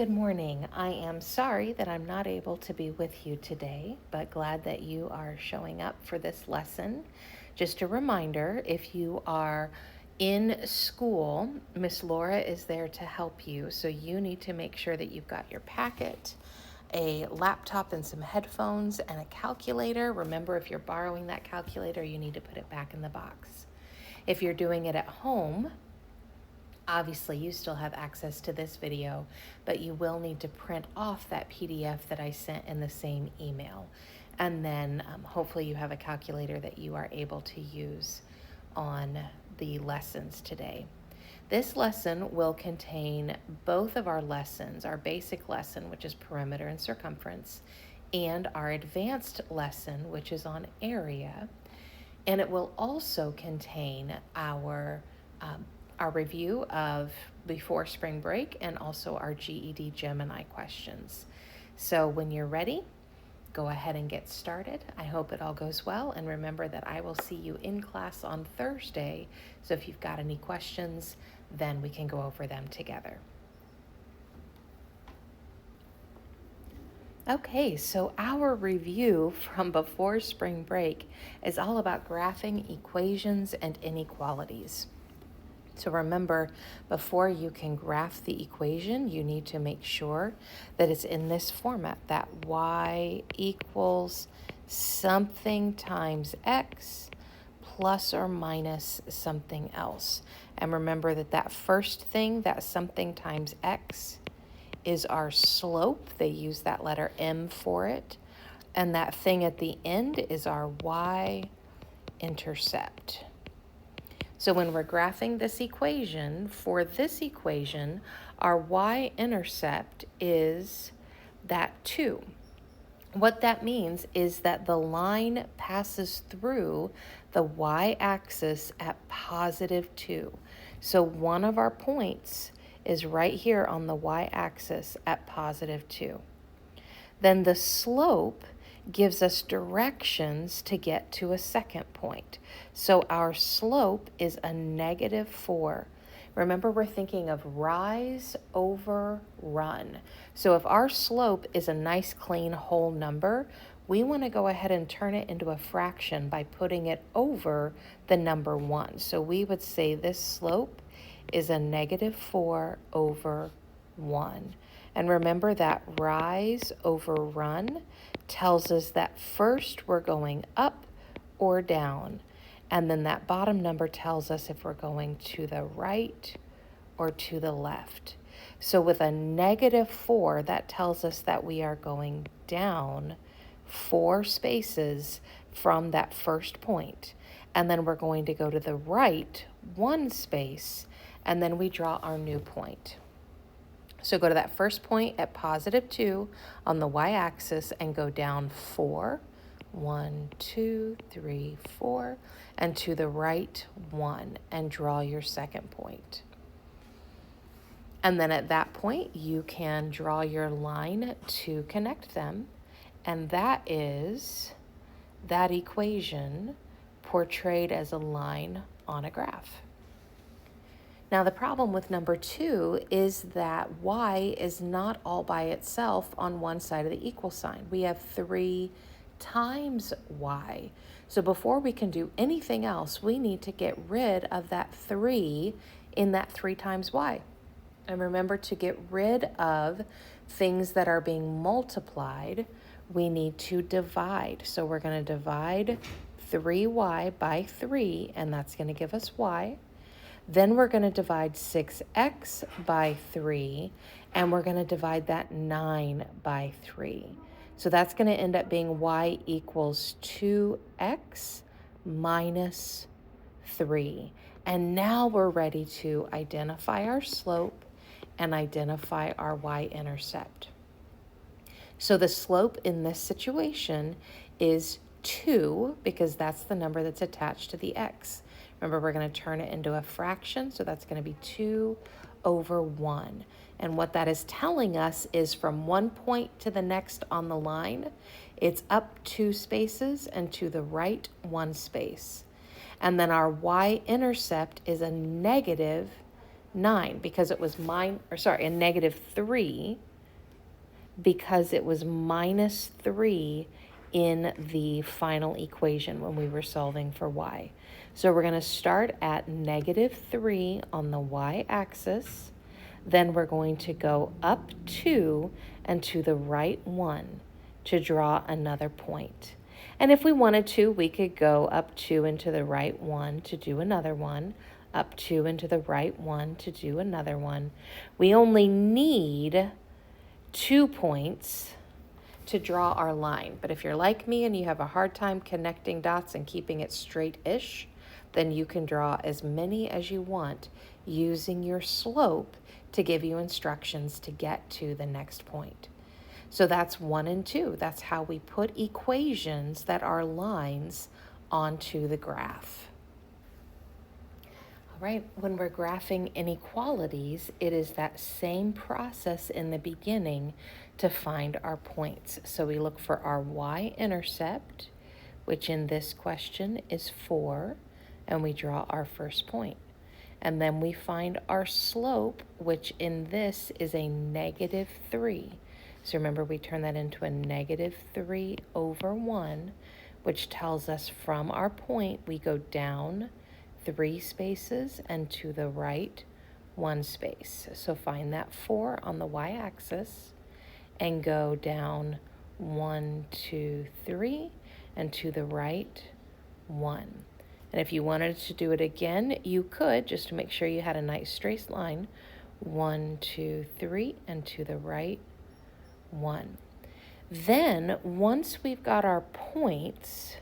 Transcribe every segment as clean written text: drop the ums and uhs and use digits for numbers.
Good morning. I am sorry that I'm not able to be with you today, but glad that you are showing up for this lesson. Just a reminder, if you are in school, Miss Laura is there to help you, so you need to make sure that you've got your packet, a laptop and some headphones, and a calculator. Remember, if you're borrowing that calculator, you need to put it back in the box. If you're doing it at home, obviously, you still have access to this video, but you will need to print off that PDF that I sent in the same email. And then hopefully you have a calculator that you are able to use on the lessons today. This lesson will contain both of our lessons, our basic lesson, which is perimeter and circumference, and our advanced lesson, which is on area. And it will also contain our review of before spring break and also our GED Gemini questions. So when you're ready, go ahead and get started. I hope it all goes well, and remember that I will see you in class on Thursday. So if you've got any questions, then we can go over them together. Okay, so our review from before spring break is all about graphing equations and inequalities. So remember, before you can graph the equation, you need to make sure that it's in this format, that y equals something times x plus or minus something else. And remember that that first thing, that something times x, is our slope. They use that letter m for it. And that thing at the end is our y-intercept. So when we're graphing this equation, for this equation, our y-intercept is that 2. What that means is that the line passes through the y-axis at positive 2. So one of our points is right here on the y-axis at positive 2. Then the slope gives us directions to get to a second point. So our slope is a -4. Remember, we're thinking of rise over run. So if our slope is a nice clean whole number, we want to go ahead and turn it into a fraction by putting it over the number 1. So we would say this slope is a -4 over 1. And remember that rise over run tells us that first we're going up or down, and then that bottom number tells us if we're going to the right or to the left. So with a -4, that tells us that we are going down 4 spaces from that first point, and then we're going to go to the right 1 space, and then we draw our new point. So go to that first point at positive 2 on the y-axis and go down 4. 1, 2, 3, 4, and to the right 1, and draw your second point. And then at that point, you can draw your line to connect them, and that is that equation portrayed as a line on a graph. Now, the problem with number 2 is that y is not all by itself on one side of the equal sign. We have 3 times y. So before we can do anything else, we need to get rid of that 3 in that 3 times y. And remember, to get rid of things that are being multiplied, we need to divide. So we're going to divide 3y by 3, and that's going to give us y. Then we're going to divide 6x by 3, and we're going to divide that 9 by 3. So that's going to end up being y equals 2x minus 3. And now we're ready to identify our slope and identify our y-intercept. So the slope in this situation is 2, because that's the number that's attached to the x. Remember, we're going to turn it into a fraction, so that's going to be 2 over 1. And what that is telling us is from one point to the next on the line, it's up 2 spaces and to the right 1 space. And then our y-intercept is a -9, because it was a -3 because it was minus 3 in the final equation when we were solving for y. So we're going to start at negative 3 on the y-axis. Then we're going to go up 2 and to the right 1 to draw another point. And if we wanted to, we could go up 2 and to the right 1 to do another one, up 2 and to the right 1 to do another one. We only need 2 points to draw our line. But if you're like me and you have a hard time connecting dots and keeping it straight-ish, then you can draw as many as you want using your slope to give you instructions to get to the next point. So that's 1 and 2. That's how we put equations that are lines onto the graph. All right, when we're graphing inequalities, it is that same process in the beginning to find our points. So we look for our y-intercept, which in this question is 4, and we draw our first point. And then we find our slope, which in this is a negative 3. So remember, we turn that into a negative 3 over 1, which tells us from our point we go down 3 spaces and to the right 1 space. So find that 4 on the y-axis and go down 1, 2, 3, and to the right 1. And if you wanted to do it again, you could, just to make sure you had a nice straight line. 1, 2, 3, and to the right 1. Then, once we've got our points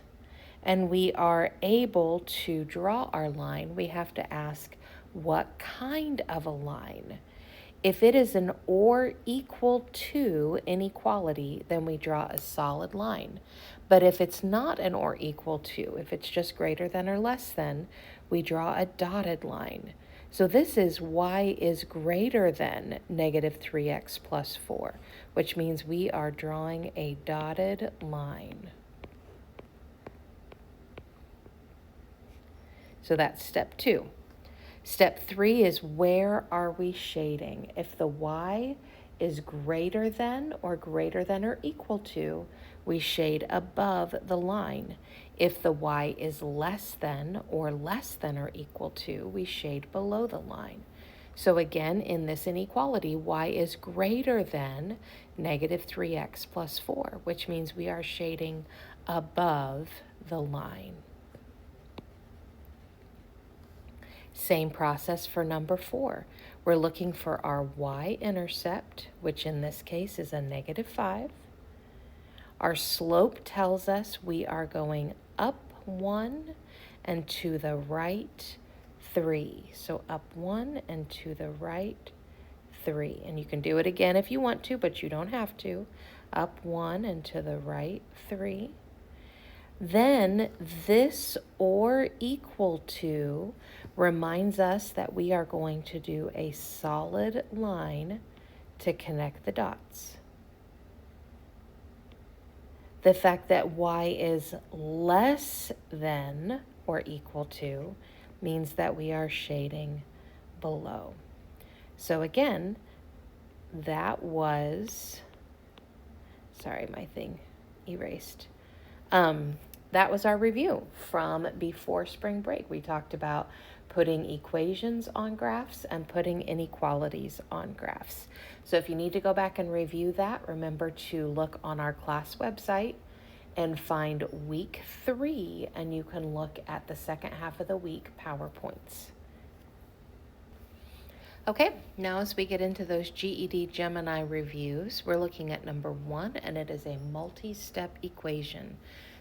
and we are able to draw our line, we have to ask what kind of a line. If it is an or equal to inequality, then we draw a solid line. But if it's not an or equal to, if it's just greater than or less than, we draw a dotted line. So this is y is greater than negative 3x plus 4, which means we are drawing a dotted line. So that's step 2. Step 3 is where are we shading? If the y is greater than or equal to, we shade above the line. If the y is less than or equal to, we shade below the line. So again, in this inequality, y is greater than negative 3x plus 4, which means we are shading above the line. Same process for number 4. We're looking for our y-intercept, which in this case is a negative 5. Our slope tells us we are going up 1 and to the right 3. So up 1 and to the right 3. And you can do it again if you want to, but you don't have to. Up 1 and to the right 3. Then this or equal to reminds us that we are going to do a solid line to connect the dots. The fact that y is less than or equal to means that we are shading below. So again, that was, sorry, my thing erased. That was our review from before spring break. We talked about putting equations on graphs and putting inequalities on graphs. So if you need to go back and review that, remember to look on our class website and find week 3, and you can look at the second half of the week PowerPoints. Okay, now as we get into those GED Gemini reviews, we're looking at number 1, and it is a multi-step equation.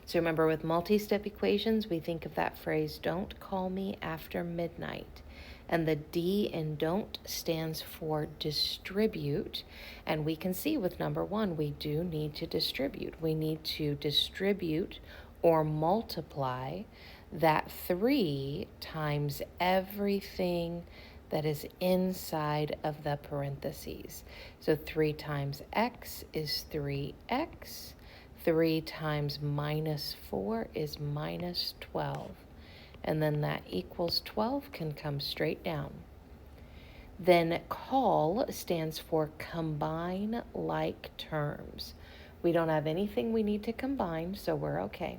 So remember, with multi-step equations, we think of that phrase, don't call me after midnight. And the D in don't stands for distribute. And we can see with number 1, we do need to distribute. We need to distribute or multiply that 3 times everything that is inside of the parentheses. So 3 times x is 3x. 3 times minus 4 is minus 12. And then that equals 12 can come straight down. Then CAL stands for combine like terms. We don't have anything we need to combine, so we're okay.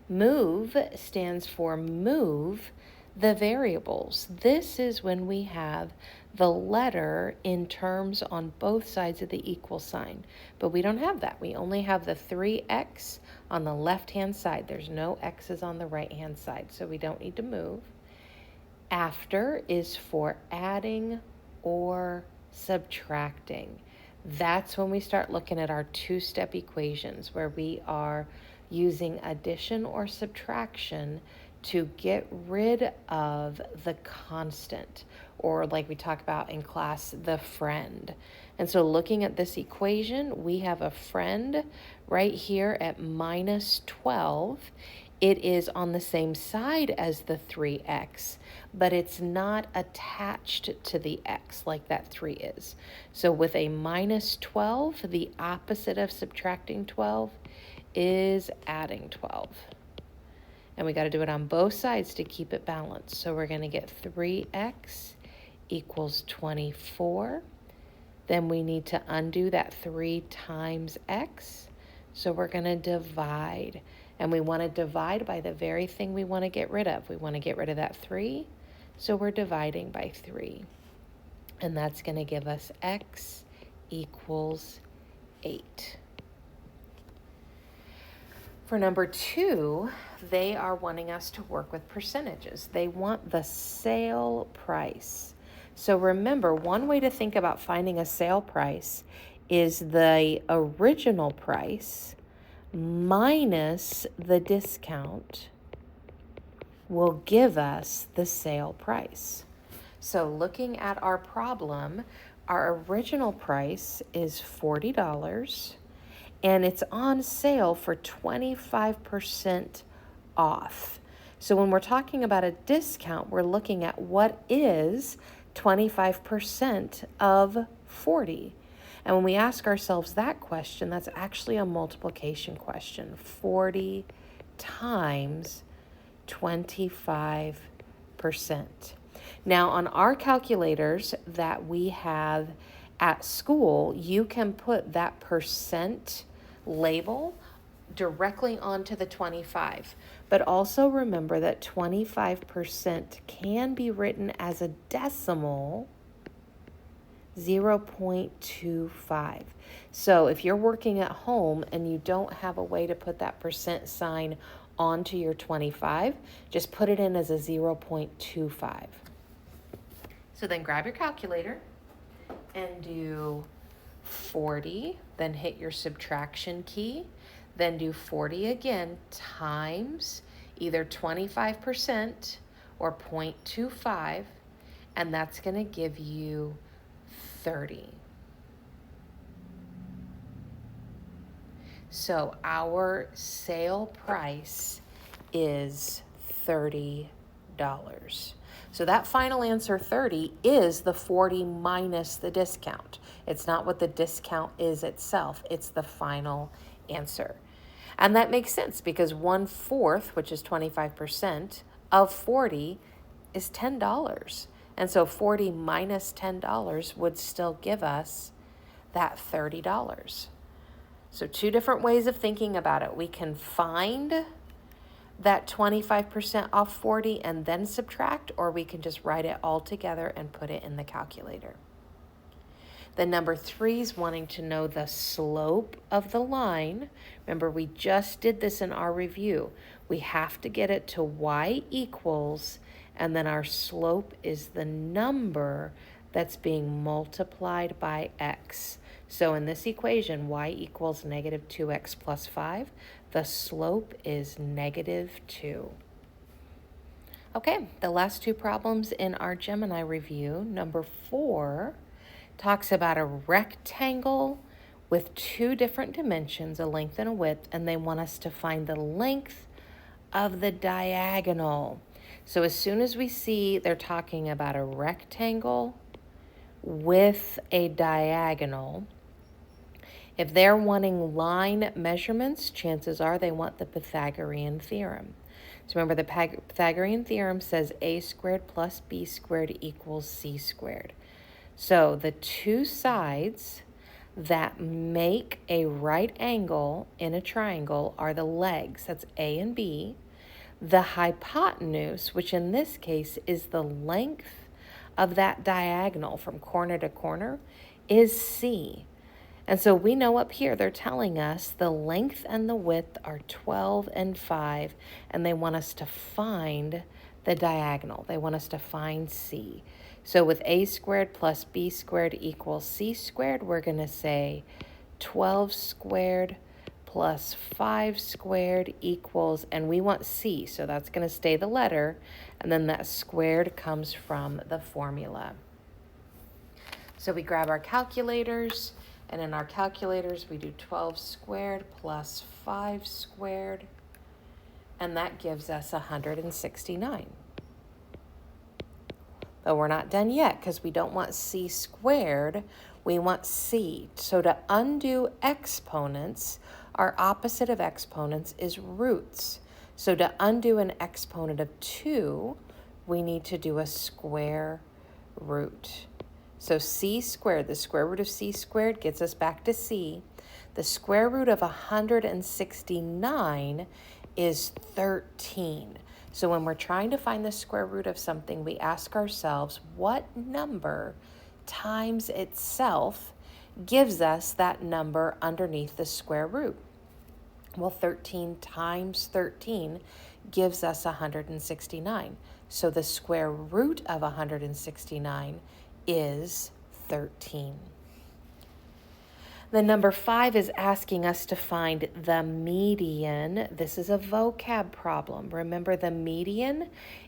Move stands for move the variables. This is when we have the letter in terms on both sides of the equal sign, but we don't have that. We only have the 3x on the left-hand side. There's no x's on the right-hand side, so we don't need to move. After is for adding or subtracting. That's when we start looking at our two-step equations where we are using addition or subtraction to get rid of the constant, or like we talk about in class, the friend. And so looking at this equation, we have a friend right here at minus 12. It is on the same side as the 3x, but it's not attached to the x like that 3 is. So with a minus 12, the opposite of subtracting 12 is adding 12. And we got to do it on both sides to keep it balanced. So we're going to get 3x equals 24. Then we need to undo that 3 times x. So we're going to divide. And we want to divide by the very thing we want to get rid of. We want to get rid of that 3. So we're dividing by 3. And that's going to give us x equals 8. For number 2, they are wanting us to work with percentages. They want the sale price. So remember, one way to think about finding a sale price is the original price minus the discount will give us the sale price. So looking at our problem, our original price is $40. And it's on sale for 25% off. So when we're talking about a discount, we're looking at what is 25% of 40. And when we ask ourselves that question, that's actually a multiplication question. 40 times 25%. Now on our calculators that we have at school, you can put that percent label directly onto the 25. But also remember that 25% can be written as a decimal 0.25. So if you're working at home and you don't have a way to put that percent sign onto your 25, just put it in as a 0.25. So then grab your calculator and do 40, then hit your subtraction key, then do 40 again times either 25% or 0.25, and that's going to give you 30. So our sale price is $30. So that final answer, 30, is the 40 minus the discount. It's not what the discount is itself. It's the final answer. And that makes sense because 1/4, which is 25% of 40, is $10. And so 40 minus $10 would still give us that $30. So two different ways of thinking about it. We can find that 25% off 40 and then subtract, or we can just write it all together and put it in the calculator. The number 3 is wanting to know the slope of the line. Remember, we just did this in our review. We have to get it to y equals, and then our slope is the number that's being multiplied by x. So in this equation, y equals negative 2x plus 5. The slope is negative 2. Okay, the last two problems in our Gemini review. Number 4 talks about a rectangle with two different dimensions, a length and a width, and they want us to find the length of the diagonal. So as soon as we see they're talking about a rectangle with a diagonal, if they're wanting line measurements, chances are they want the Pythagorean theorem. So remember, the Pythagorean theorem says a squared plus b squared equals c squared. So the two sides that make a right angle in a triangle are the legs, that's A and B. The hypotenuse, which in this case is the length of that diagonal from corner to corner, is C. And so we know up here they're telling us the length and the width are 12 and 5, and they want us to find the diagonal. They want us to find C. So with a squared plus b squared equals c squared, we're going to say 12 squared plus 5 squared equals, and we want c, so that's going to stay the letter, and then that squared comes from the formula. So we grab our calculators, and in our calculators we do 12 squared plus 5 squared, and that gives us 169. But we're not done yet because we don't want c squared, we want c. So to undo exponents, our opposite of exponents is roots. So to undo an exponent of 2, we need to do a square root. So c squared, the square root of c squared gets us back to c. The square root of 169 is 13. So when we're trying to find the square root of something, we ask ourselves what number times itself gives us that number underneath the square root. Well, 13 times 13 gives us 169. So the square root of 169 is 13. The number 5 is asking us to find the median. This is a vocab problem. Remember, the median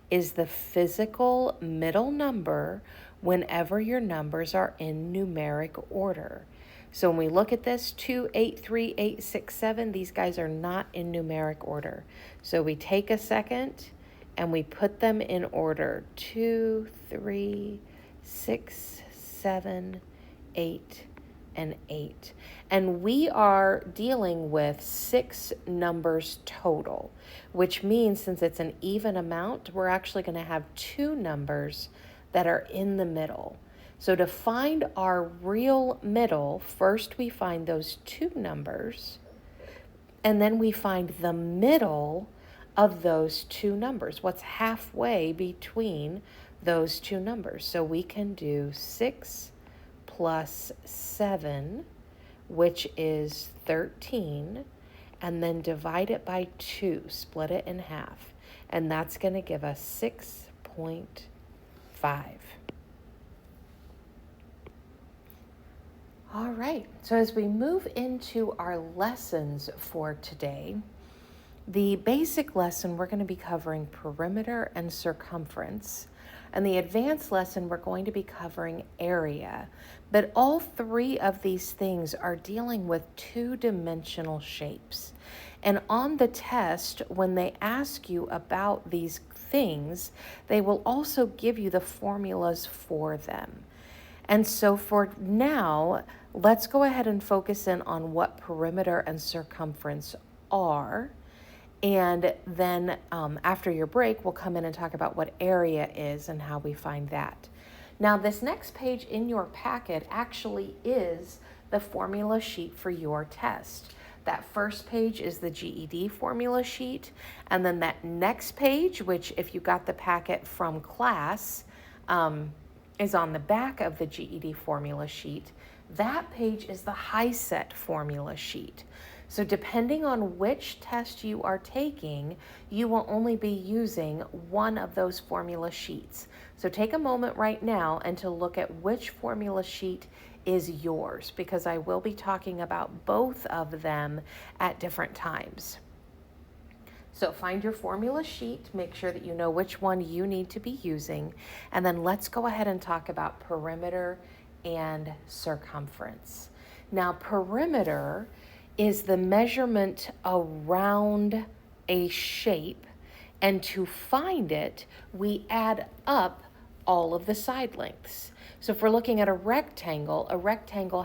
is the physical middle number whenever your numbers are in numeric order. So when we look at this, 2, 8, 3, 8, 6, 7, these guys are not in numeric order. So we take a second and we put them in order. 2, 3, 6, 7, 8, and 8. And we are dealing with 6 numbers total, which means since it's an even amount, we're actually going to have 2 numbers that are in the middle. So to find our real middle, first we find those 2 numbers, and then we find the middle of those 2 numbers. What's halfway between those 2 numbers? So we can do 6 plus 7, which is 13, and then divide it by 2, split it in half, and that's going to give us 6.5. All right, so as we move into our lessons for today, the basic lesson we're going to be covering perimeter and circumference. And the advanced lesson, we're going to be covering area. But all 3 of these things are dealing with 2-dimensional shapes. And on the test, when they ask you about these things, they will also give you the formulas for them. And so for now, let's go ahead and focus in on what perimeter and circumference are. And then after your break, we'll come in and talk about what area is and how we find that. Now, this next page in your packet actually is the formula sheet for your test. That first page is the GED formula sheet. And then that next page, which if you got the packet from class, is on the back of the GED formula sheet. That page is the HiSET formula sheet. So depending on which test you are taking, you will only be using one of those formula sheets. So take a moment right now and to look at which formula sheet is yours, because I will be talking about both of them at different times. So find your formula sheet, make sure that you know which one you need to be using, and then let's go ahead and talk about perimeter and circumference. Now, perimeter is the measurement around a shape, and to find it, we add up all of the side lengths. So if we're looking at a rectangle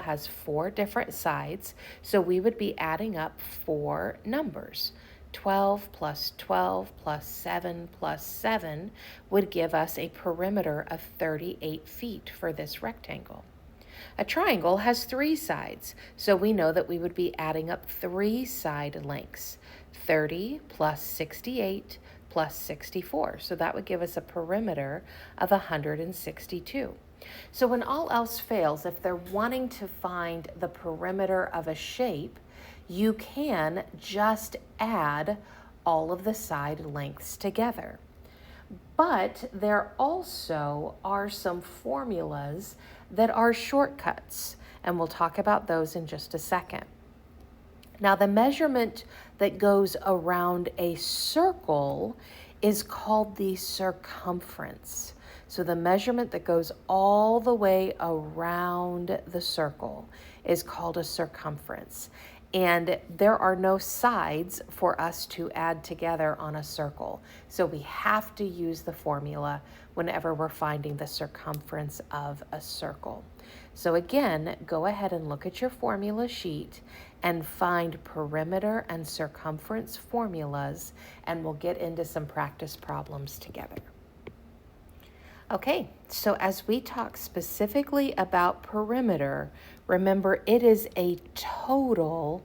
has 4 different sides, so we would be adding up 4 numbers. 12 plus 12 plus 7 plus 7 would give us a perimeter of 38 feet for this rectangle. A triangle has 3 sides, so we know that we would be adding up 3 side lengths. 30 plus 68 plus 64. So that would give us a perimeter of 162. So when all else fails, if they're wanting to find the perimeter of a shape, you can just add all of the side lengths together. But there also are some formulas that are shortcuts, and we'll talk about those in just a second. Now, the measurement that goes around a circle is called the circumference. So the measurement that goes all the way around the circle is called a circumference. And there are no sides for us to add together on a circle. So we have to use the formula whenever we're finding the circumference of a circle. So again, go ahead and look at your formula sheet and find perimeter and circumference formulas, and we'll get into some practice problems together. Okay, so as we talk specifically about perimeter, remember it is a total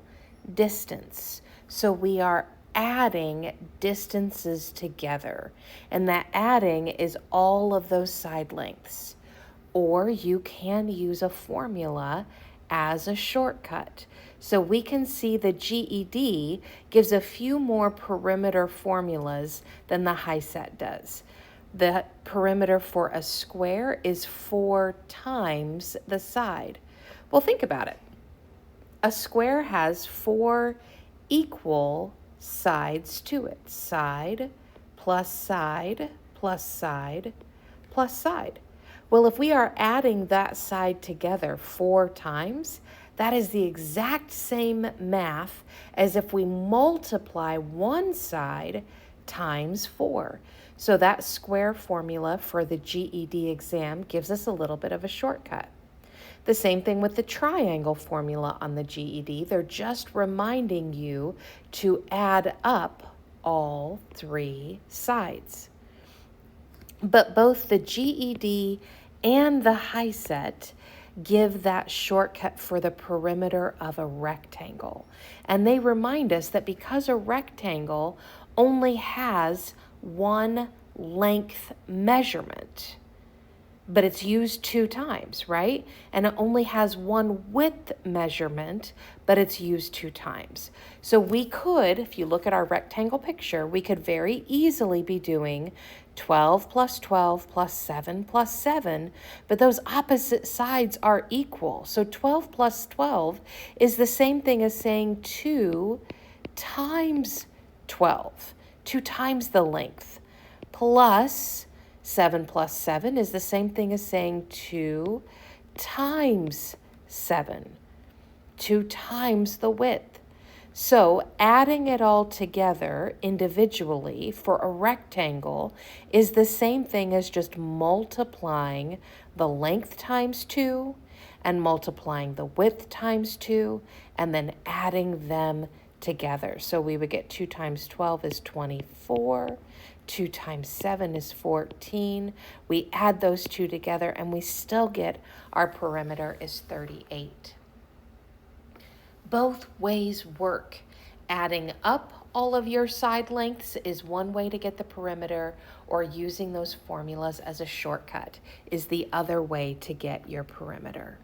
distance. So we are adding distances together, and that adding is all of those side lengths. Or you can use a formula as a shortcut. So we can see the GED gives a few more perimeter formulas than the HiSET does. The perimeter for a square is 4 times the side. Well, think about it. A square has 4 equal sides to it. Side plus side plus side plus side. Well, if we are adding that side together 4 times, that is the exact same math as if we multiply one side times 4. So that square formula for the GED exam gives us a little bit of a shortcut. The same thing with the triangle formula on the GED. They're just reminding you to add up all 3 sides. But both the GED and the HiSET give that shortcut for the perimeter of a rectangle. And they remind us that because a rectangle only has one length measurement, but it's used 2 times, right? And it only has one width measurement, but it's used 2 times. So we could, if you look at our rectangle picture, we could very easily be doing 12 plus 12 plus 7 plus 7, but those opposite sides are equal. So 12 plus 12 is the same thing as saying 2 times 12, 2 times the length, plus 7 plus 7 is the same thing as saying 2 times 7, 2 times the width. So adding it all together individually for a rectangle is the same thing as just multiplying the length times 2 and multiplying the width times 2 and then adding them together. So we would get 2 times 12 is 24. 2 times 7 is 14. We add those 2 together and we still get our perimeter is 38. Both ways work. Adding up all of your side lengths is one way to get the perimeter, or using those formulas as a shortcut is the other way to get your perimeter.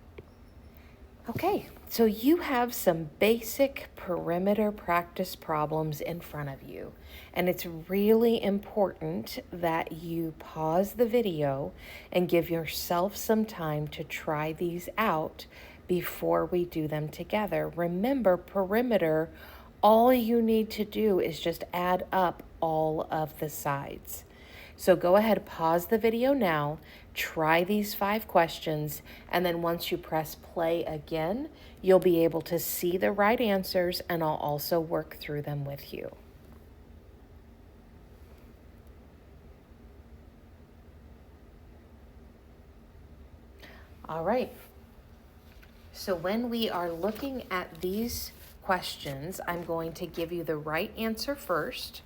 Okay, so you have some basic perimeter practice problems in front of you, and it's really important that you pause the video and give yourself some time to try these out before we do them together. Remember, perimeter, all you need to do is just add up all of the sides. So go ahead, pause the video now, try these 5 questions, and then once you press play again, you'll be able to see the right answers, and I'll also work through them with you. All right. So when we are looking at these questions, I'm going to give you the right answer first,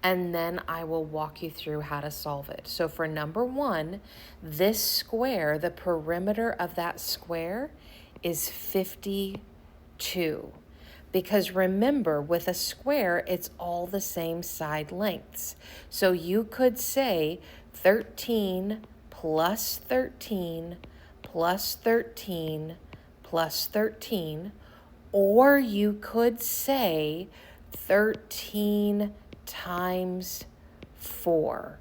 and then I will walk you through how to solve it. So for number 1, this square, the perimeter of that square is 52. Because remember, with a square, it's all the same side lengths. So you could say 13 plus 13 plus 13 plus 13, or you could say 13 times 4.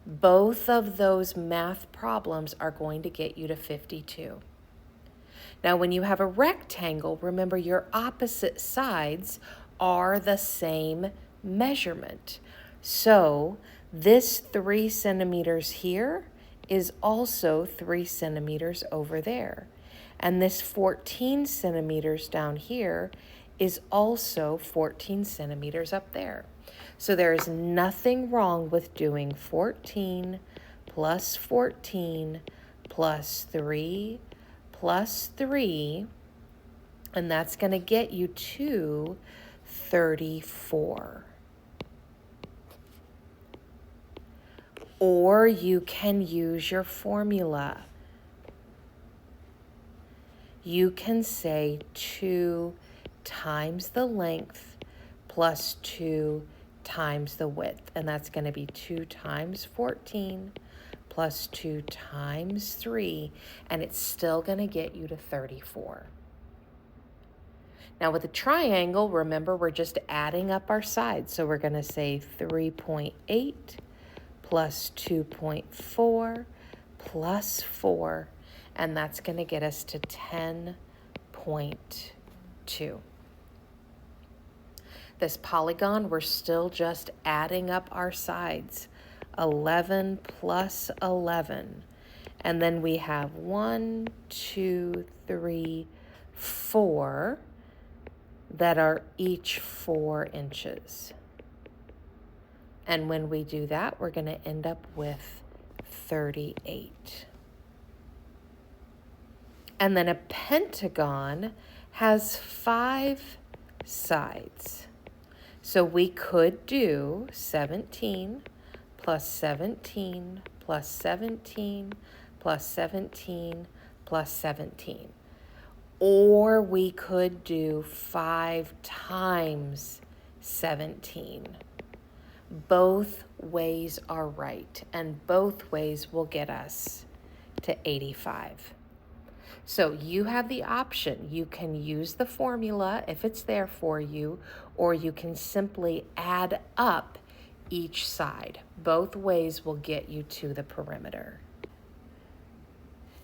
Both of those math problems are going to get you to 52. Now, when you have a rectangle, remember your opposite sides are the same measurement. So this 3 centimeters here is also 3 centimeters over there. And this 14 centimeters down here is also 14 centimeters up there. So there is nothing wrong with doing 14 plus 14 plus 3 plus 3, and that's going to get you to 34. Or you can use your formula. You can say 2 times the length plus 2 times the width, and that's going to be 2 times 14 plus 2 times 3, and it's still going to get you to 34. Now with a triangle, remember we're just adding up our sides. So we're going to say 3.8 plus 2.4 plus 4, and that's going to get us to 10.2. This polygon, we're still just adding up our sides. 11 plus 11. And then we have 1, 2, 3, 4 that are each 4 inches. And when we do that, we're going to end up with 38. And then a pentagon has 5 sides. So we could do 17 plus 17 plus 17 plus 17 plus 17. Or we could do 5 times 17. Both ways are right, and both ways will get us to 85. So you have the option. You can use the formula if it's there for you, or you can simply add up each side. Both ways will get you to the perimeter.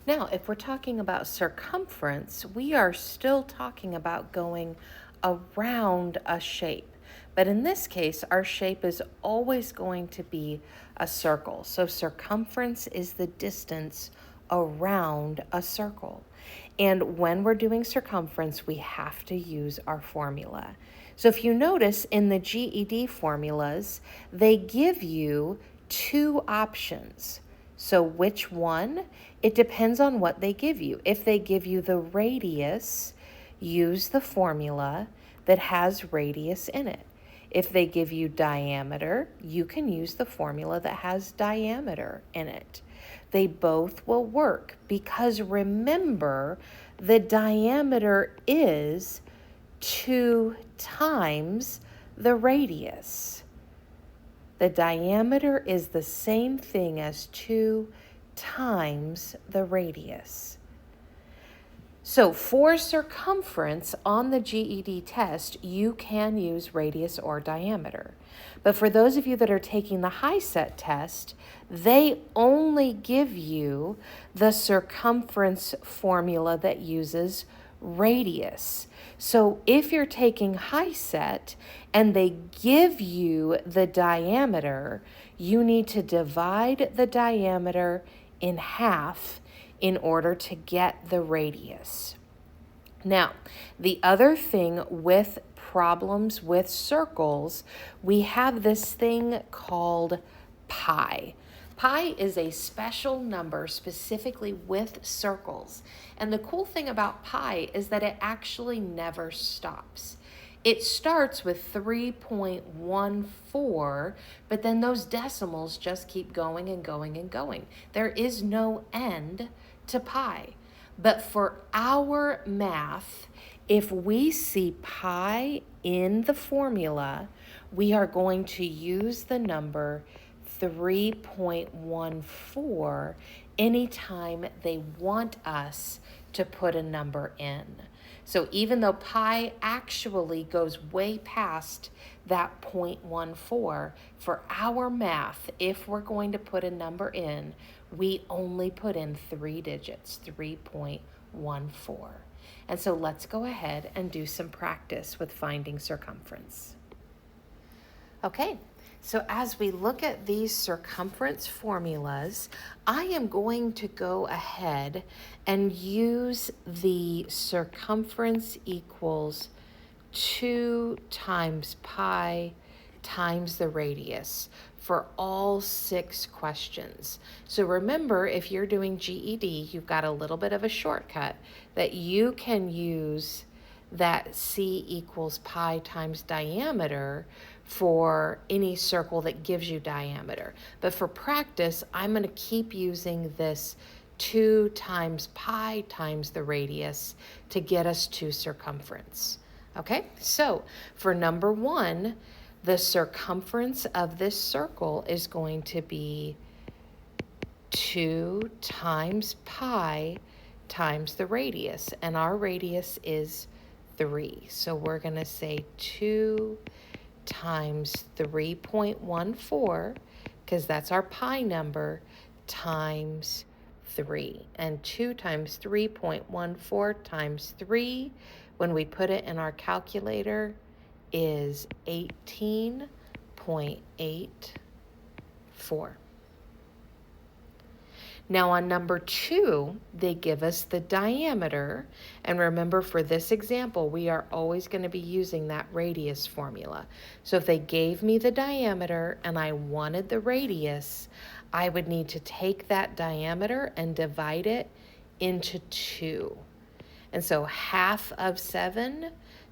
Now, if we're talking about circumference, we are still talking about going around a shape. But in this case, our shape is always going to be a circle. So circumference is the distance around a circle. And when we're doing circumference, we have to use our formula. So if you notice in the GED formulas, they give you 2 options. So which one? It depends on what they give you. If they give you the radius, use the formula that has radius in it. If they give you diameter, you can use the formula that has diameter in it. They both will work because remember, the diameter is 2 times the radius. The diameter is the same thing as 2 times the radius. So for circumference on the GED test, you can use radius or diameter. But for those of you that are taking the HiSET test, they only give you the circumference formula that uses radius. So if you're taking HiSET and they give you the diameter, you need to divide the diameter in half in order to get the radius. Now, the other thing with problems with circles, we have this thing called pi. Pi is a special number specifically with circles. And the cool thing about pi is that it actually never stops. It starts with 3.14, but then those decimals just keep going and going and going. There is no end to pi. But for our math, if we see pi in the formula, we are going to use the number 3.14 anytime they want us to put a number in. So even though pi actually goes way past that 0.14, for our math, if we're going to put a number in, we only put in 3 digits, 3.14. And so let's go ahead and do some practice with finding circumference. Okay, so as we look at these circumference formulas, I am going to go ahead and use the circumference equals 2 times pi times the radius for all 6 questions. So remember, if you're doing GED, you've got a little bit of a shortcut that you can use that C equals pi times diameter for any circle that gives you diameter. But for practice, I'm going to keep using this 2 times pi times the radius to get us to circumference. Okay, so for number 1, the circumference of this circle is going to be 2 times pi times the radius, and our radius is 3. So we're going to say 2 times 3.14, because that's our pi number, times 3. And 2 times 3.14 times 3, when we put it in our calculator, is 18.84. Now on number 2, they give us the diameter. And remember, for this example, we are always going to be using that radius formula. So if they gave me the diameter and I wanted the radius, I would need to take that diameter and divide it into 2. And so half of 7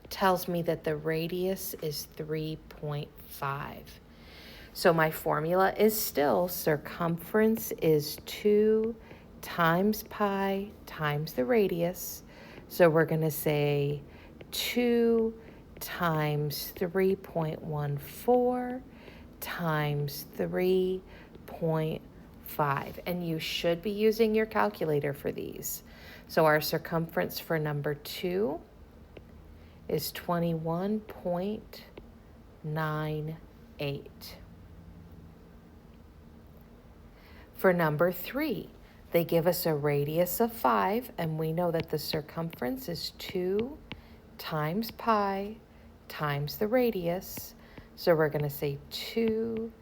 tells me that the radius is 3.5. So my formula is still circumference is 2 times pi times the radius. So we're going to say 2 times 3.14 times 3.5. And you should be using your calculator for these. So our circumference for number 2 is 21.98. For number 3, they give us a radius of 5, and we know that the circumference is 2 times pi times the radius. So we're going to say 2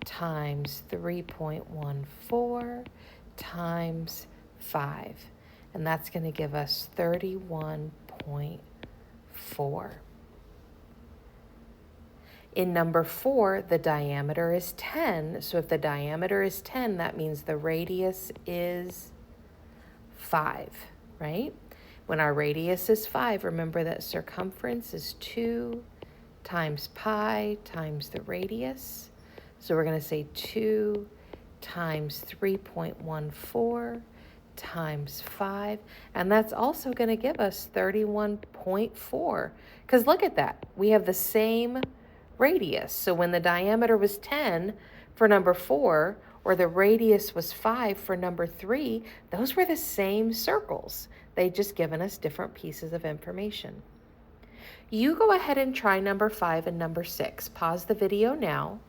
times 3.14 times 5. And that's going to give us 31.4. In number 4, the diameter is 10. So if the diameter is 10, that means the radius is 5, right? When our radius is 5, remember that circumference is 2 times pi times the radius. So we're going to say 2 times 3.14 times 5. And that's also going to give us 31.4. Because look at that. We have the same radius. So when the diameter was 10 for number 4, or the radius was 5 for number 3, those were the same circles. They just given us different pieces of information. You go ahead and try number 5 and number 6. Pause the video now,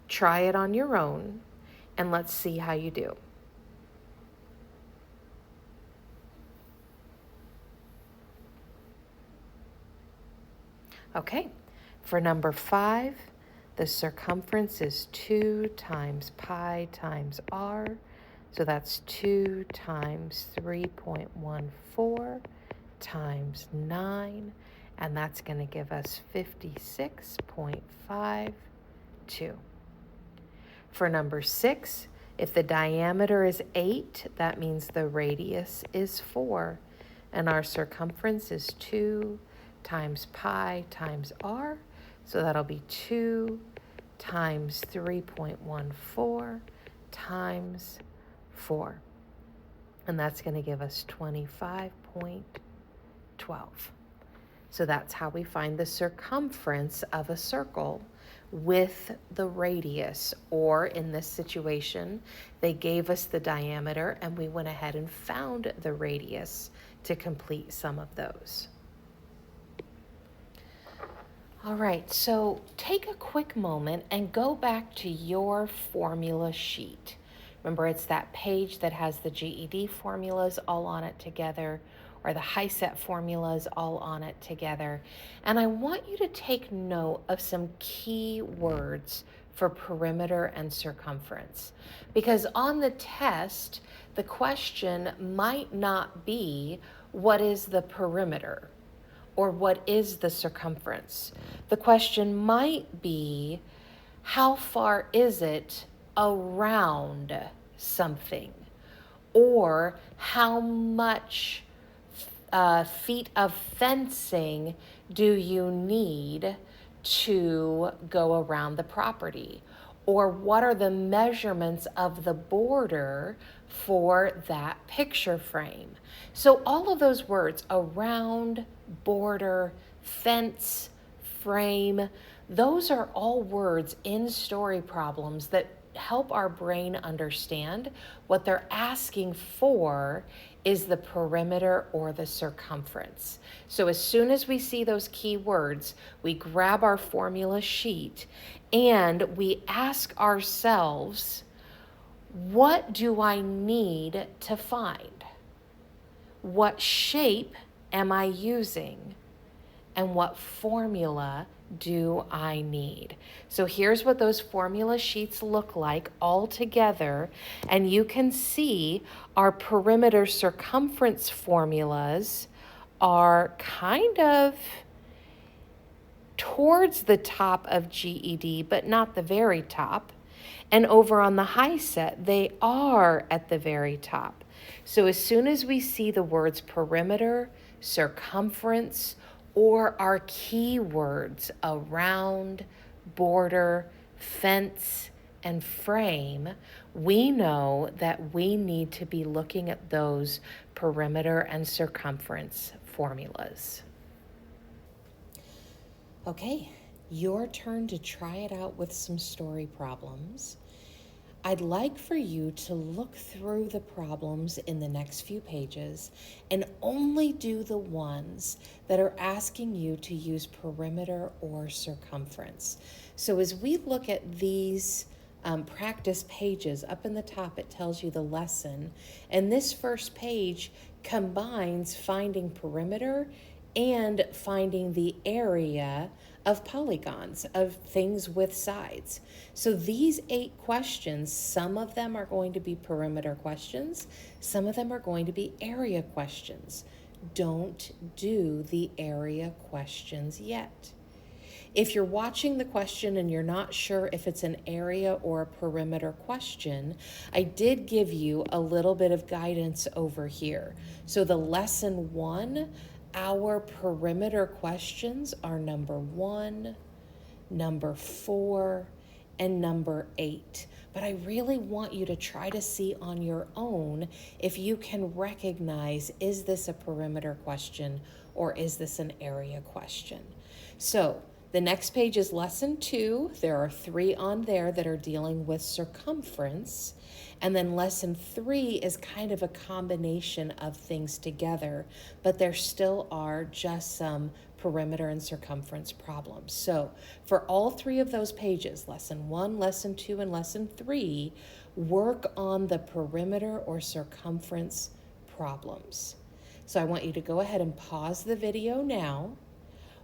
try it on your own, and let's see how you do. Okay. For number 5, the circumference is 2 times pi times r. So that's 2 times 3.14 times 9. And that's going to give us 56.52. For number 6, if the diameter is 8, that means the radius is 4. And our circumference is 2 times pi times r. So that'll be 2 times 3.14 times 4. And that's going to give us 25.12. So that's how we find the circumference of a circle with the radius, or in this situation, they gave us the diameter and we went ahead and found the radius to complete some of those. All right, so take a quick moment and go back to your formula sheet. Remember, it's that page that has the GED formulas all on it together, or the HiSET formulas all on it together. And I want you to take note of some key words for perimeter and circumference. Because on the test, the question might not be, what is the perimeter? Or what is the circumference? The question might be, how far is it around something? Or how much feet of fencing do you need to go around the property? Or what are the measurements of the border for that picture frame? So all of those words, around, border, fence, frame, those are all words in story problems that help our brain understand what they're asking for is the perimeter or the circumference. So as soon as we see those key words, we grab our formula sheet and we ask ourselves, what do I need to find? What shape am I using? And what formula do I need? So here's what those formula sheets look like all together. And you can see our perimeter circumference formulas are kind of towards the top of GED, but not the very top. And over on the HiSET, they are at the very top. So as soon as we see the words perimeter, circumference, or our keywords around, border, fence, and frame, we know that we need to be looking at those perimeter and circumference formulas. Okay, your turn to try it out with some story problems. I'd like for you to look through the problems in the next few pages and only do the ones that are asking you to use perimeter or circumference. So as we look at these practice pages, up in the top it tells you the lesson, and this first page combines finding perimeter and finding the area of polygons, of things with sides. So these 8 questions, some of them are going to be perimeter questions, some of them are going to be area questions. Don't do the area questions yet. If you're watching the question and you're not sure if it's an area or a perimeter question, I did give you a little bit of guidance over here. So the lesson 1, our perimeter questions are number 1, number 4, and number 8. But I really want you to try to see on your own if you can recognize, is this a perimeter question or is this an area question? So the next page is lesson 2. There are 3 on there that are dealing with circumference. And then lesson 3 is kind of a combination of things together, but there still are just some perimeter and circumference problems. So for all 3 of those pages, lesson 1, lesson 2, and lesson 3, work on the perimeter or circumference problems. So I want you to go ahead and pause the video now.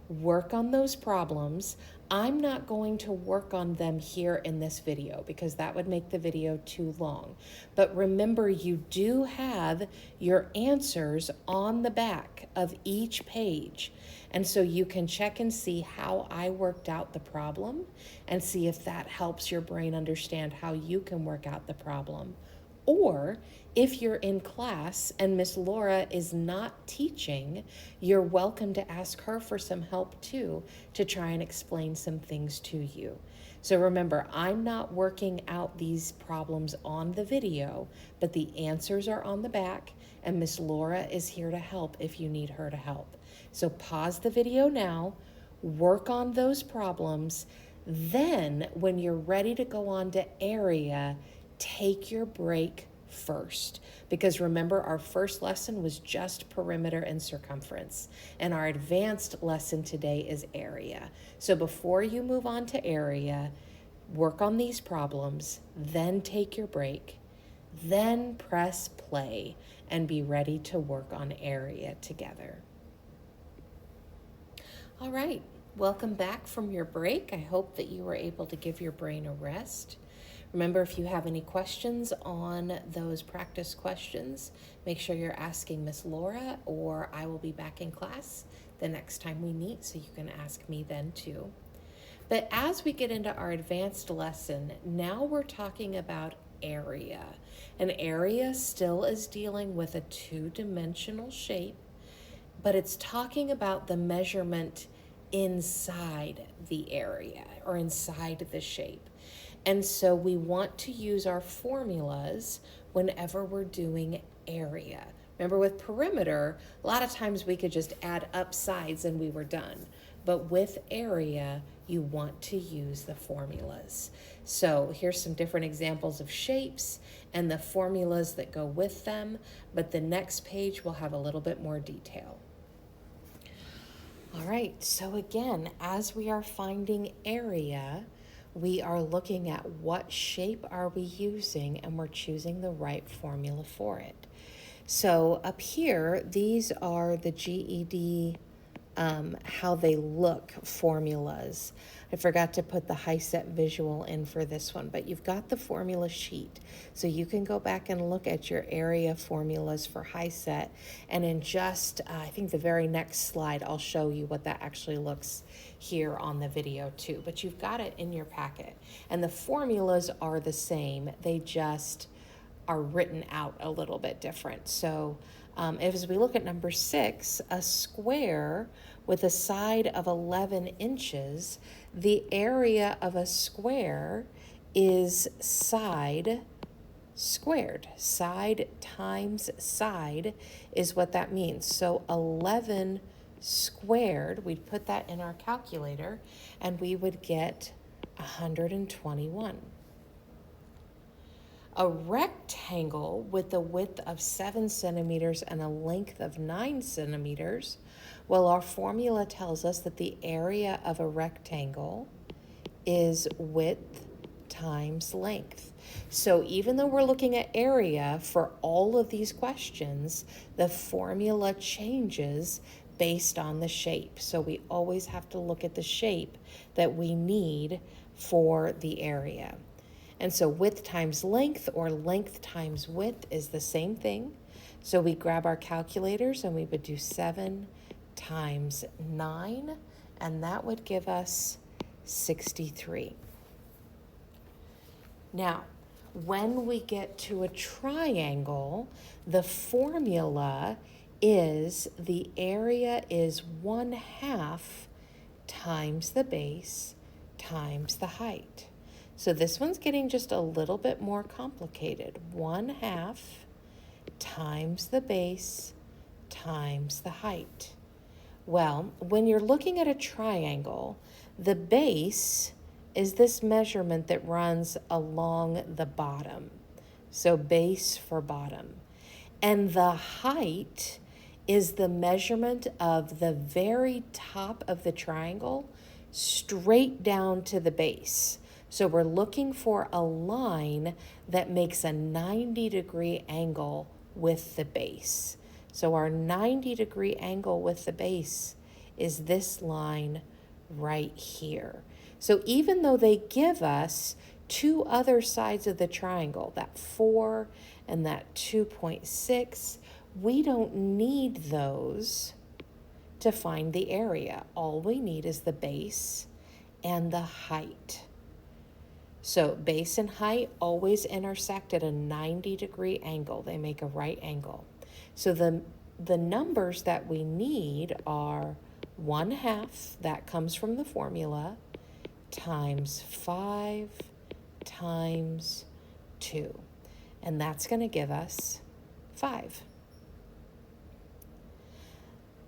Work on those problems. I'm not going to work on them here in this video because that would make the video too long. But remember, you do have your answers on the back of each page. And so you can check and see how I worked out the problem and see if that helps your brain understand how you can work out the problem. Or if you're in class and Miss Laura is not teaching, you're welcome to ask her for some help too, to try and explain some things to you. So remember, I'm not working out these problems on the video, but the answers are on the back, and Miss Laura is here to help if you need her to help. So pause the video now, work on those problems. Then when you're ready to go on to area, take your break first. Because remember, our first lesson was just perimeter and circumference, and our advanced lesson today is area. So before you move on to area, work on these problems, then take your break, then press play and be ready to work on area together. All right, welcome back from your break. I hope that you were able to give your brain a rest. Remember, if you have any questions on those practice questions, make sure you're asking Miss Laura, or I will be back in class the next time we meet, so you can ask me then too. But as we get into our advanced lesson, now we're talking about area. An area still is dealing with a two-dimensional shape, but it's talking about the measurement inside the area or inside the shape. And so we want to use our formulas whenever we're doing area. Remember, with perimeter, a lot of times we could just add up sides and we were done. But with area, you want to use the formulas. So here's some different examples of shapes and the formulas that go with them. But the next page will have a little bit more detail. All right, so again, as we are finding area, we are looking at what shape are we using, and we're choosing the right formula for it. So up here, these are the GED, how they look formulas. I forgot to put the HiSET visual in for this one, but you've got the formula sheet. So you can go back and look at your area formulas for HiSET. And in just, I think the very next slide, I'll show you what that actually looks here on the video too. But you've got it in your packet. And the formulas are the same. They just are written out a little bit different. So as we look at number 6, a square with a side of 11 inches, the area of a square is side squared. Side times side is what that means. So 11 squared, we'd put that in our calculator, and we would get 121. A rectangle with a width of 7 centimeters and a length of 9 centimeters, well, our formula tells us that the area of a rectangle is width times length. So even though we're looking at area for all of these questions, the formula changes based on the shape. So we always have to look at the shape that we need for the area. And so width times length, or length times width, is the same thing. So we grab our calculators and we would do 7 times 9, and that would give us 63. Now, when we get to a triangle, the formula is the area is 1/2 times the base times the height. So this one's getting just a little bit more complicated. 1/2 times the base times the height. Well, when you're looking at a triangle, the base is this measurement that runs along the bottom. So base for bottom. And the height is the measurement of the very top of the triangle straight down to the base. So we're looking for a line that makes a 90-degree angle with the base. So our 90-degree angle with the base is this line right here. So even though they give us two other sides of the triangle, that 4 and that 2.6, we don't need those to find the area. All we need is the base and the height. So base and height always intersect at a 90-degree angle. They make a right angle. So the numbers that we need are 1/2, that comes from the formula, times 5 times 2. And that's going to give us 5.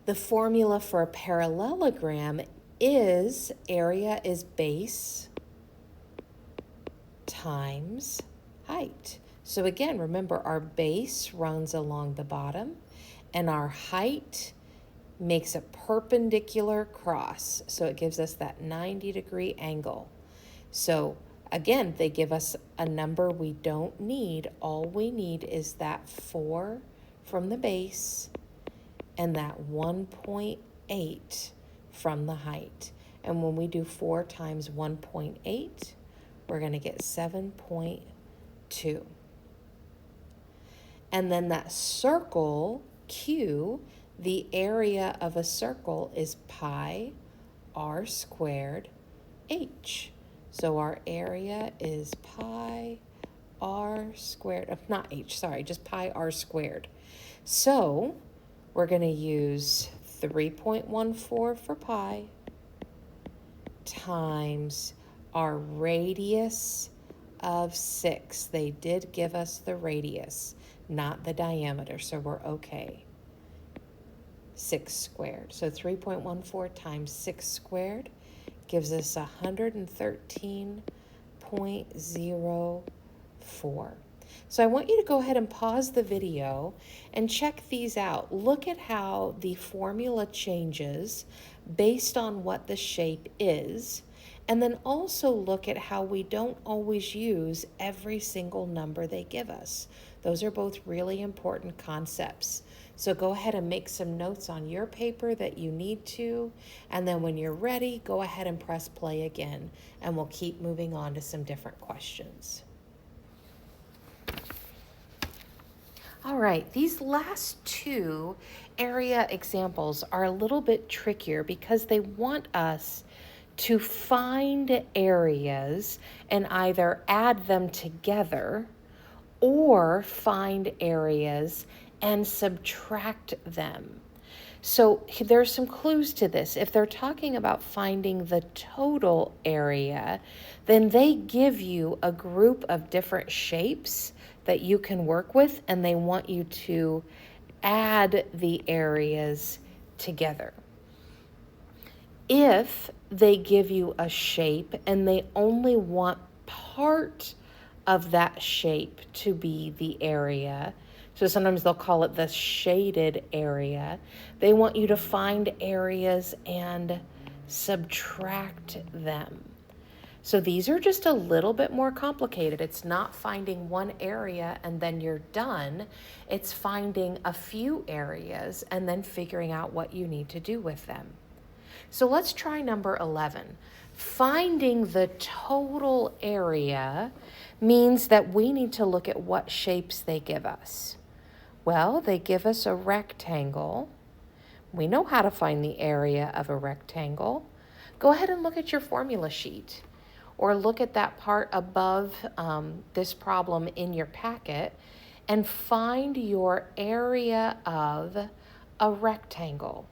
The formula for a parallelogram is area is base times height. So again, remember our base runs along the bottom and our height makes a perpendicular cross. So it gives us that 90-degree angle. So again, they give us a number we don't need. All we need is that 4 from the base and that 1.8 from the height. And when we do 4 times 1.8, we're going to get 7.2. And then that circle, Q, the area of a circle is pi r squared h. So our area is pi r squared, not h, sorry, just pi r squared. So we're going to use 3.14 for pi times our radius of 6. They did give us the radius, not the diameter, so we're okay. 6 squared. So 3.14 times 6 squared gives us 113.04. So I want you to go ahead and pause the video and check these out. Look at how the formula changes based on what the shape is. And then also look at how we don't always use every single number they give us. Those are both really important concepts. So go ahead and make some notes on your paper that you need to. And then when you're ready, go ahead and press play again. And we'll keep moving on to some different questions. All right, these last two area examples are a little bit trickier because they want us to find areas and either add them together or find areas and subtract them. So there's some clues to this. If they're talking about finding the total area, then they give you a group of different shapes that you can work with, and they want you to add the areas together. If they give you a shape and they only want part of that shape to be the area, so sometimes they'll call it the shaded area, they want you to find areas and subtract them. So these are just a little bit more complicated. It's not finding one area and then you're done. It's finding a few areas and then figuring out what you need to do with them. So let's try number 11. Finding the total area means that we need to look at what shapes they give us. Well, they give us a rectangle. We know how to find the area of a rectangle. Go ahead and look at your formula sheet or look at that part above this problem in your packet and find your area of a rectangle.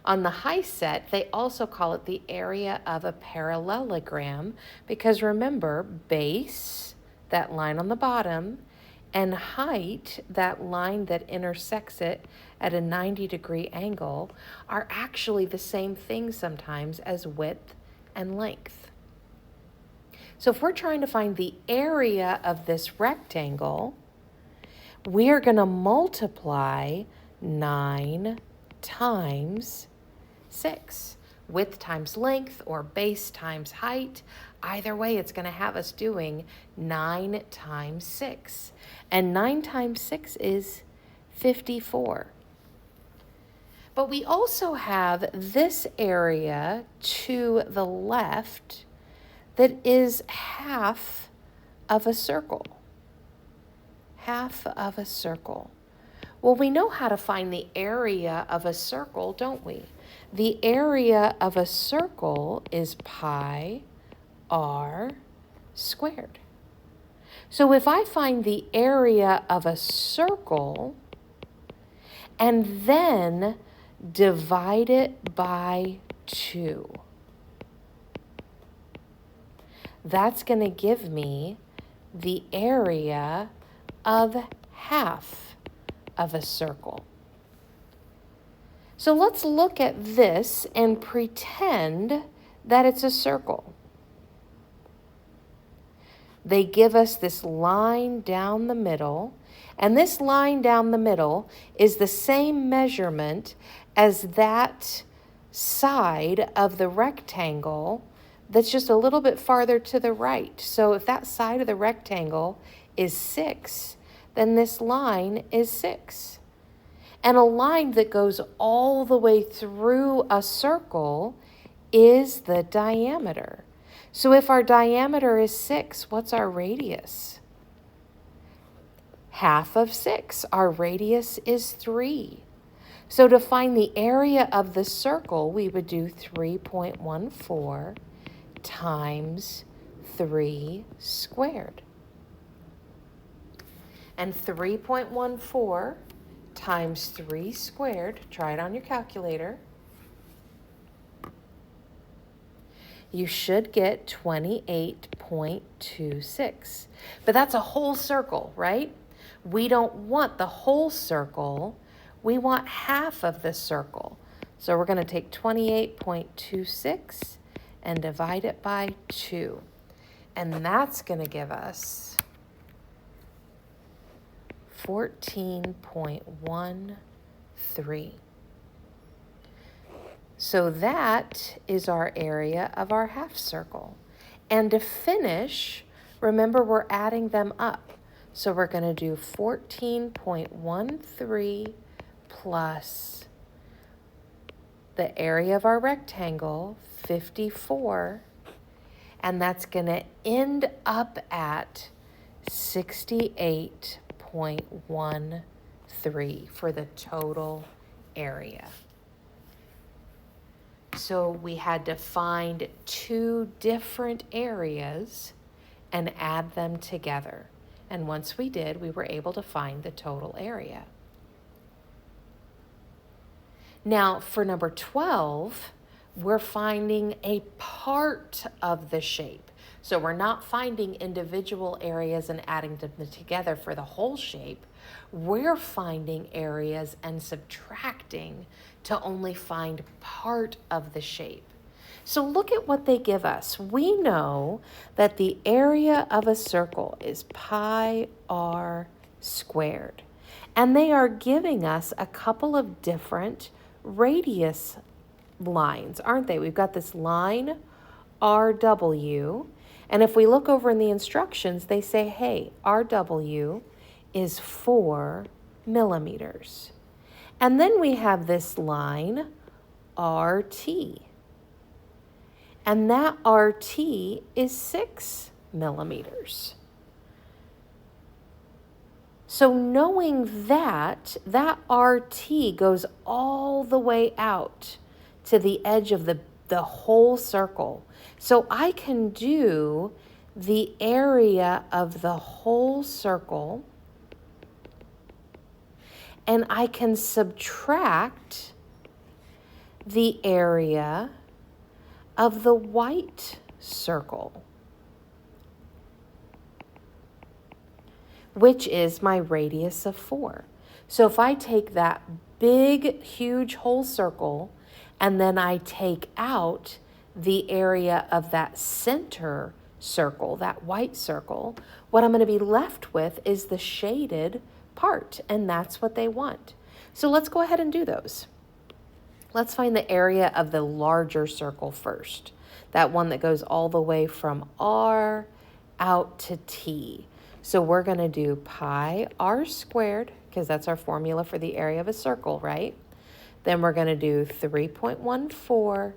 On the high set, they also call it the area of a parallelogram because remember, base, that line on the bottom, and height, that line that intersects it at a 90-degree angle, are actually the same thing sometimes as width and length. So if we're trying to find the area of this rectangle, we are going to multiply 9 times 6. Width times length or base times height. Either way, it's going to have us doing 9 times 6. And 9 times 6 is 54. But we also have this area to the left that is half of a circle. Half of a circle. Well, we know how to find the area of a circle, don't we? The area of a circle is pi r squared. So if I find the area of a circle and then divide it by 2, that's going to give me the area of half of a circle. So let's look at this and pretend that it's a circle. They give us this line down the middle, and this line down the middle is the same measurement as that side of the rectangle that's just a little bit farther to the right. So if that side of the rectangle is 6, then this line is 6. And a line that goes all the way through a circle is the diameter. So if our diameter is 6, what's our radius? Half of 6. Our radius is 3. So to find the area of the circle, we would do 3.14 times 3 squared. And 3.14 times 3 squared, try it on your calculator, you should get 28.26. But that's a whole circle, right? We don't want the whole circle. We want half of the circle. So we're going to take 28.26 and divide it by 2. And that's going to give us 14.13. So that is our area of our half circle. And to finish, remember we're adding them up. So we're going to do 14.13 plus the area of our rectangle, 54, and that's going to end up at 68.13 for the total area. So we had to find 2 different areas and add them together. And once we did, we were able to find the total area. Now, for number 12, we're finding a part of the shape. So we're not finding individual areas and adding them together for the whole shape. We're finding areas and subtracting to only find part of the shape. So look at what they give us. We know that the area of a circle is pi r squared. And they are giving us a couple of different radius lines, aren't they? We've got this line RW, and if we look over in the instructions, they say, hey, RW is 4 millimeters. And then we have this line RT, and that RT is 6 millimeters. So knowing that RT goes all the way out to the edge of the whole circle. So I can do the area of the whole circle, and I can subtract the area of the white circle, which is my radius of 4. So if I take that big, huge whole circle, and then I take out the area of that center circle, that white circle, what I'm going to be left with is the shaded part, and that's what they want. So let's go ahead and do those. Let's find the area of the larger circle first, that one that goes all the way from R out to T. So we're going to do pi r squared, because that's our formula for the area of a circle, right? Then we're going to do 3.14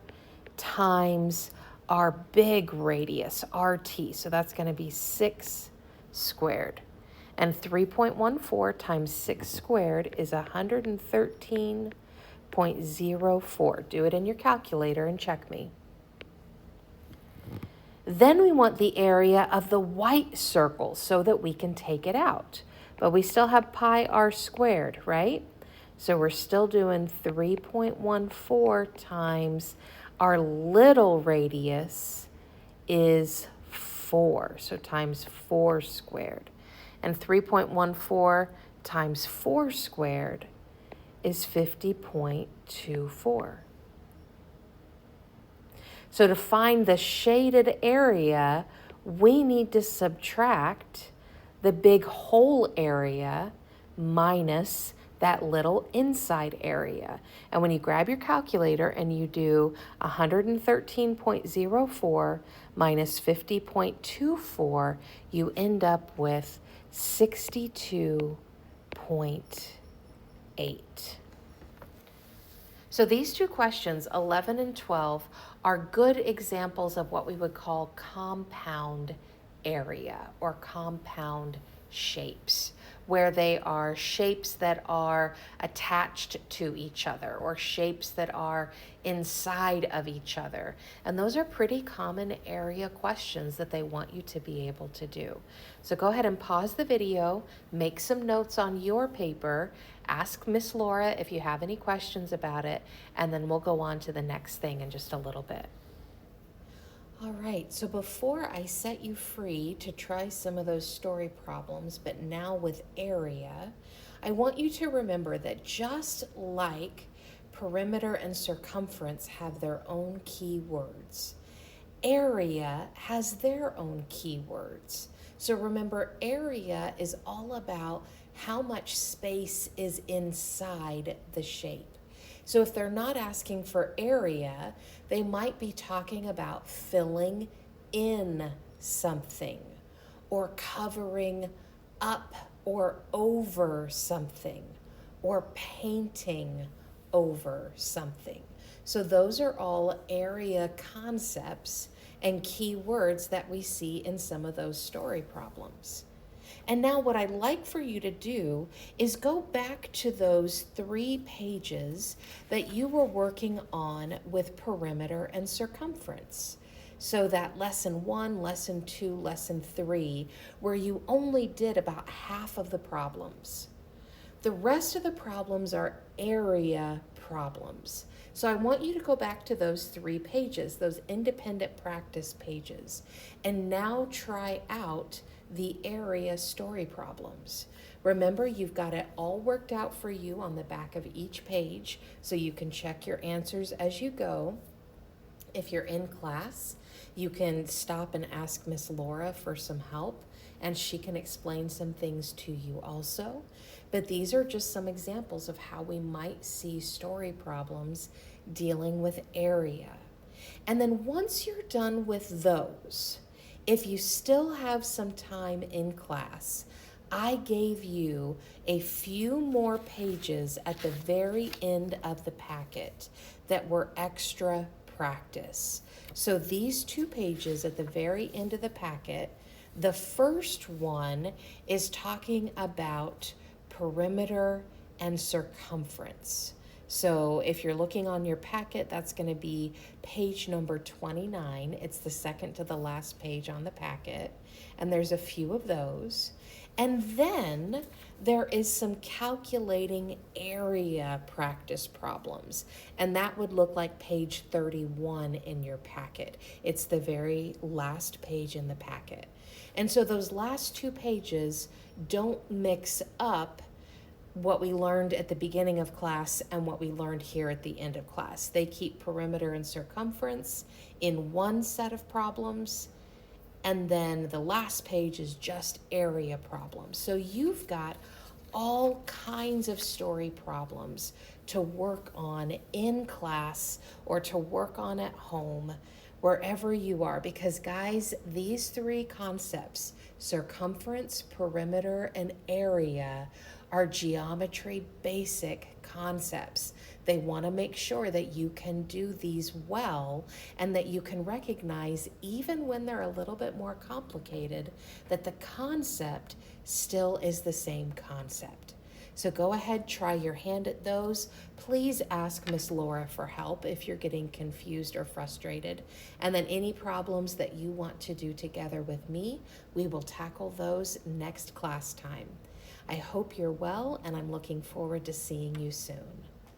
times our big radius, RT. So that's going to be 6 squared. And 3.14 times 6 squared is 113.04. Do it in your calculator and check me. Then we want the area of the white circle so that we can take it out. But we still have pi r squared, right? So we're still doing 3.14 times our little radius is 4. So times 4 squared. And 3.14 times 4 squared is 50.24. So to find the shaded area, we need to subtract the big whole area minus that little inside area. And when you grab your calculator and you do 113.04 minus 50.24, you end up with 62.8. So these two questions, 11 and 12, are good examples of what we would call compound area or compound shapes, where they are shapes that are attached to each other or shapes that are inside of each other. And those are pretty common area questions that they want you to be able to do. So go ahead and pause the video, make some notes on your paper, ask Miss Laura if you have any questions about it, and then we'll go on to the next thing in just a little bit. All right, so before I set you free to try some of those story problems, but now with area, I want you to remember that just like perimeter and circumference have their own keywords, area has their own keywords. So remember, area is all about how much space is inside the shape. So if they're not asking for area, they might be talking about filling in something or covering up or over something or painting over something. So those are all area concepts and key words that we see in some of those story problems. And now what I'd like for you to do is go back to those 3 pages that you were working on with perimeter and circumference. So that lesson 1, lesson 2, lesson 3, where you only did about half of the problems. The rest of the problems are area problems. So I want you to go back to those 3 pages, those independent practice pages, and now try out the area story problems. Remember, you've got it all worked out for you on the back of each page, so you can check your answers as you go. If you're in class, you can stop and ask Miss Laura for some help, and she can explain some things to you also. But these are just some examples of how we might see story problems dealing with area. And then once you're done with those, if you still have some time in class, I gave you a few more pages at the very end of the packet that were extra practice. So these 2 pages at the very end of the packet, the first one is talking about perimeter and circumference. So if you're looking on your packet, that's going to be page number 29. It's the second to the last page on the packet, and there's a few of those. And then there is some calculating area practice problems, and that would look like page 31 in your packet. It's the very last page in the packet. And so those last 2 pages don't mix up what we learned at the beginning of class and what we learned here at the end of class. They keep perimeter and circumference in one set of problems, and then the last page is just area problems. So you've got all kinds of story problems to work on in class or to work on at home, wherever you are, because guys, these 3 concepts, circumference, perimeter, and area, are geometry basic concepts. They want to make sure that you can do these well and that you can recognize, even when they're a little bit more complicated, that the concept still is the same concept. So go ahead, try your hand at those. Please ask Miss Laura for help if you're getting confused or frustrated. And then any problems that you want to do together with me, we will tackle those next class time. I hope you're well, and I'm looking forward to seeing you soon.